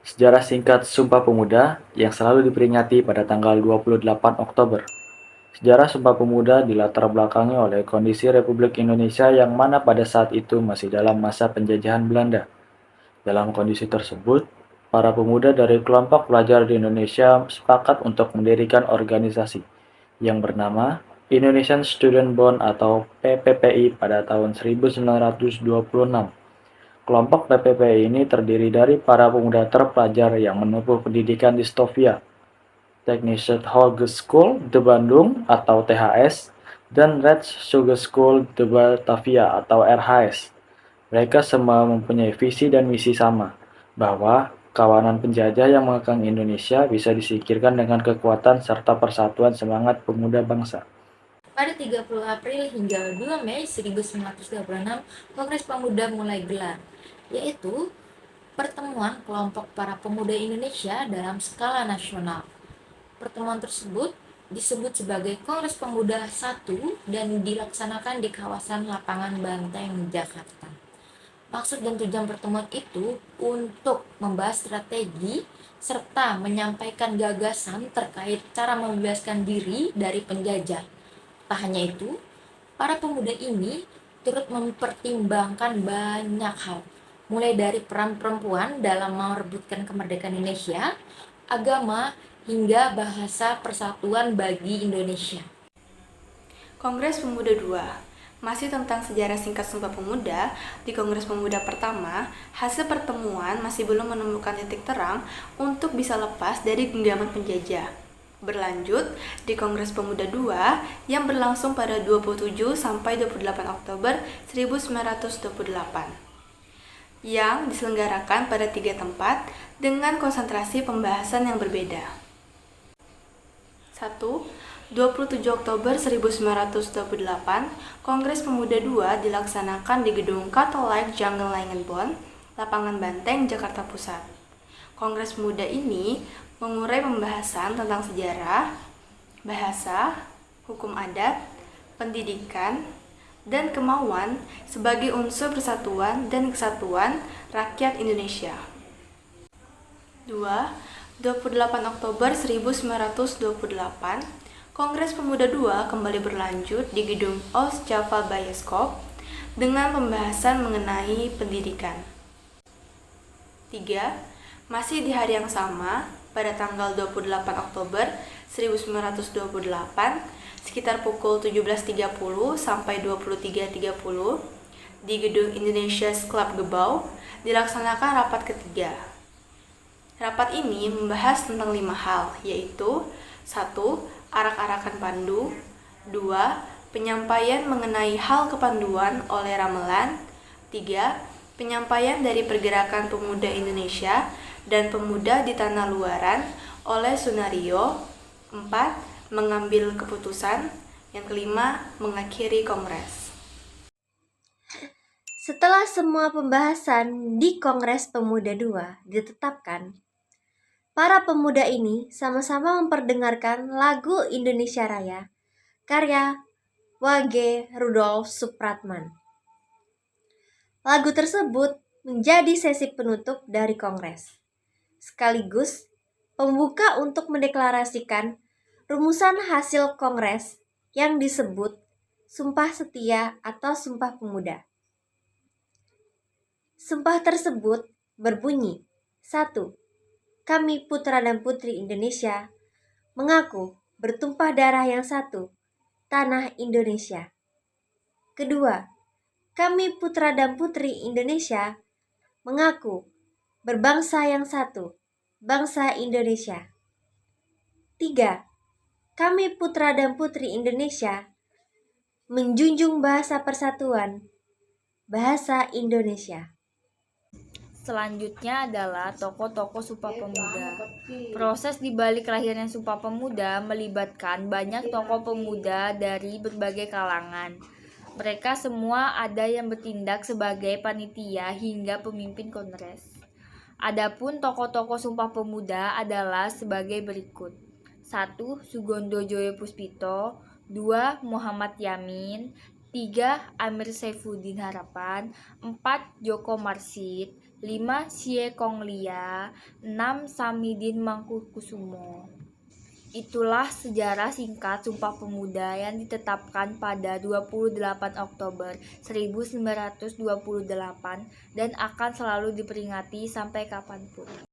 Sejarah singkat Sumpah Pemuda yang selalu diperingati pada tanggal 28 Oktober. Sejarah Sumpah Pemuda dilatar belakangi oleh kondisi Republik Indonesia yang mana pada saat itu masih dalam masa penjajahan Belanda. Dalam kondisi tersebut, para pemuda dari kelompok pelajar di Indonesia sepakat untuk mendirikan organisasi yang bernama Indonesian Student Bond atau PPPI pada tahun 1926. Kelompok PPPI ini terdiri dari para pemuda terpelajar yang menempuh pendidikan di Stovia, Technische Hogeschool de Bandung atau THS, dan Rijkshogeschool de Batavia atau RHS. Mereka semua mempunyai visi dan misi sama, bahwa kawanan penjajah yang mengekang Indonesia bisa disingkirkan dengan kekuatan serta persatuan semangat pemuda bangsa. Pada 30 April hingga 2 Mei 1936, Kongres Pemuda mulai gelar, yaitu pertemuan kelompok para pemuda Indonesia dalam skala nasional. Pertemuan tersebut disebut sebagai Kongres Pemuda 1 dan dilaksanakan di kawasan Lapangan Banteng, Jakarta. Maksud dan tujuan pertemuan itu untuk membahas strategi serta menyampaikan gagasan terkait cara membebaskan diri dari penjajah. Tak hanya itu, para pemuda ini turut mempertimbangkan banyak hal, mulai dari peran perempuan dalam merebutkan kemerdekaan Indonesia, agama, hingga bahasa persatuan bagi Indonesia. Kongres Pemuda II masih tentang sejarah singkat Sumpah Pemuda. Di Kongres Pemuda pertama, hasil pertemuan masih belum menemukan titik terang untuk bisa lepas dari genggaman penjajah. Berlanjut di Kongres Pemuda II yang berlangsung pada 27 sampai 28 Oktober 1928 yang diselenggarakan pada 3 tempat dengan konsentrasi pembahasan yang berbeda. 1. 27 Oktober 1928, Kongres Pemuda II dilaksanakan di Gedung Katolike Jungle Langenbond, Lapangan Banteng, Jakarta Pusat. Kongres Pemuda ini mengurai pembahasan tentang sejarah, bahasa, hukum adat, pendidikan, dan kemauan sebagai unsur persatuan dan kesatuan rakyat Indonesia. 2. 28 Oktober 1928, Kongres Pemuda II kembali berlanjut di Gedung Ostjava Bioskop dengan pembahasan mengenai pendidikan. 3. Masih di hari yang sama, pada tanggal 28 Oktober 1928, sekitar pukul 17.30 sampai 23.30, di Gedung Indonesia's Club Gebau, dilaksanakan rapat ketiga. Rapat ini membahas tentang 5 hal, yaitu 1. Arak-arakan pandu. 2. Penyampaian mengenai hal kepanduan oleh Ramelan. 3. Penyampaian dari Pergerakan Pemuda Indonesia dan Pemuda di Tanah Luaran oleh Sunario. 4. Mengambil keputusan. Yang kelima, mengakhiri kongres. Setelah semua pembahasan di Kongres Pemuda II ditetapkan, para pemuda ini sama-sama memperdengarkan lagu Indonesia Raya karya W.G. Rudolf Supratman. Lagu tersebut menjadi sesi penutup dari kongres, sekaligus pembuka untuk mendeklarasikan rumusan hasil kongres yang disebut Sumpah Setia atau Sumpah Pemuda. Sumpah tersebut berbunyi, 1. Kami putra dan putri Indonesia mengaku bertumpah darah yang satu, tanah Indonesia. Kedua, kami putra dan putri Indonesia mengaku berbangsa yang satu, bangsa Indonesia. 3. Kami putra dan putri Indonesia menjunjung bahasa persatuan, bahasa Indonesia. Selanjutnya adalah tokoh-tokoh Sumpah Pemuda. Proses di balik lahirnya Sumpah Pemuda melibatkan banyak tokoh pemuda dari berbagai kalangan. Mereka semua ada yang bertindak sebagai panitia hingga pemimpin kongres. Adapun tokoh-tokoh Sumpah Pemuda adalah sebagai berikut. 1. Sugondo Joyo Puspito. 2. Muhammad Yamin. 3. Amir Saifuddin Harapan. 4. Joko Marsid. 5. Xie Konglia, 6. Samidin Mangkukusumo. Itulah sejarah singkat Sumpah Pemuda yang ditetapkan pada 28 Oktober 1928 dan akan selalu diperingati sampai kapanpun.